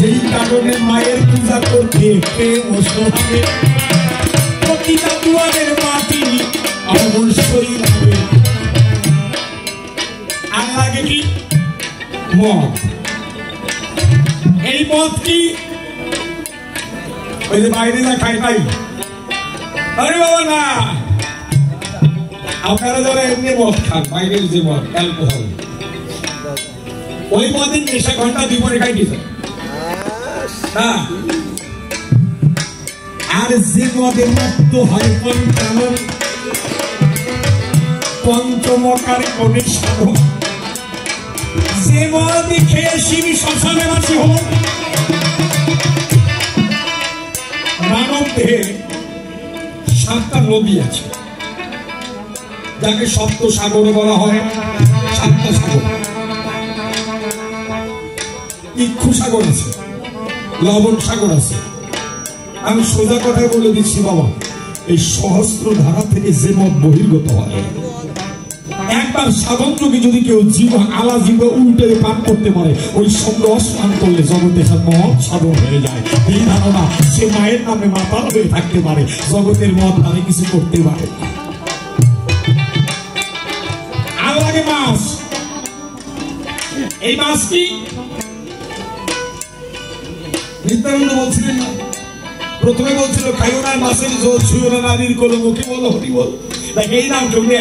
যেই কারণে মায়ের পূজা করতে প্রেম ও সোহাগে প্রতিটা দুয়ারের মাটি অবশ্যই হবে। আর লাগে কি মদ। এই মদ কি ওই যে বাইরে যা খাই তাই? আরে বাবা না, আপনারা যারা এমনি মদ খান, বাইরের যে মদ অ্যালকোহল, ওই মদের নেশা ঘন্টা 2 পরে খাই দিয়েছে। আর যে মদের মত্ত হয় পঞ্চানন পঞ্চমকার কোনে সাধক, যে মদ খেয়ে শিবি শ্মশানে বাসী হোক, মানব দেহে 7টা নদী আছে যাকে সপ্ত সাগর বলা হয়। 7টা সাগর, ইক্ষু সাগর আছে, লবণ সাগর আছে। আমি সোজা কথায় বলে দিচ্ছি বাবা, এই সহস্র ধারা থেকে যে মত বহির্গত হয়, একবার সাধন যোগে যদি কেউ জীব আলা জীব উল্টে পান করতে পারে, ওই সঙ্গে স্নান করলে জগতে মত সাধন হয়ে যায়। এই ধারণা সে মায়ের নামে মাতাল হয়ে থাকতে পারে, জগতের মত তারে কিছু করতে পারে। আর লাগে মাছ। এই মাছ কি নিত্যানন্দ বলছিলেন না? প্রথমে বলছিল খাইও না মাছের ঝোল, ছুঁয়ো না নারীর কোলে, মুখে বলো হরি বল। এই নাম জমে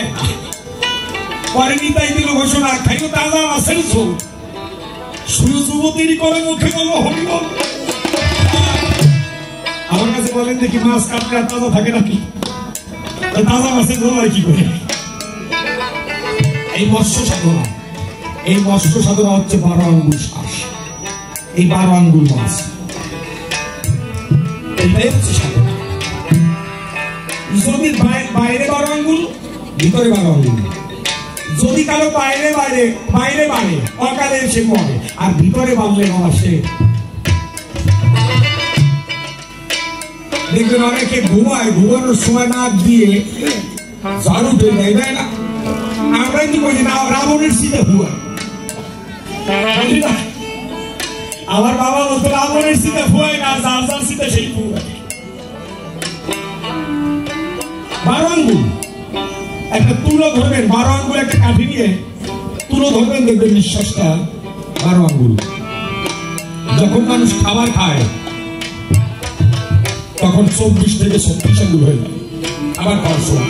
পরে নিতাই দিল ঘোষণা, খাইও তাজা মাছের ঝোল, ছুঁয়ো যুবতীর কোলে, মুখে বলো হরি বল। আমার কাছে বলেন দেখি মাছ কাটলে আর তাজা থাকে নাকি? তাজা মাছের ঝোল হয় কি করে? এই মৎস্য সাধনা, এই মৎস্য সাধনা হচ্ছে 12 আঙ্গুল শ্বাস। এই 12 আঙ্গুল মাছ, এটাই হচ্ছে সাধনা। যদি বাইরে 12 আঙ্গুল, ভিতরে 12 আঙ্গুল। যদি কারো বাইরে বাইরে বাইরে বাড়ে, অকালে সে মরে, আর ভিতরে বাড়লে বাবা সে দেখবেন অনেকে ঘুমায়, ঘুমানোর সময় নাক দিয়ে ঝাড়ু দিয়ে দেয়, তাই না? আমরা কি বলি না, রাবণের শীতে ঘুমায়। আমার বাবা বলতো রাবণের শীতে ঘুমায় না, যার যার শীতে সেই ঘুমায়। 12 আঙ্গুল একটা তুলো ধরবেন, 12 আঙ্গুল একটা কাঠি নিয়ে তুলো ধরবেন, দেখবেন নিঃশ্বাসটা 12 আঙ্গুল। যখন মানুষ খাবার খায় তখন 24 থেকে 36 আঙ্গুল হয়ে যায়। আবার খাওয়ার সময়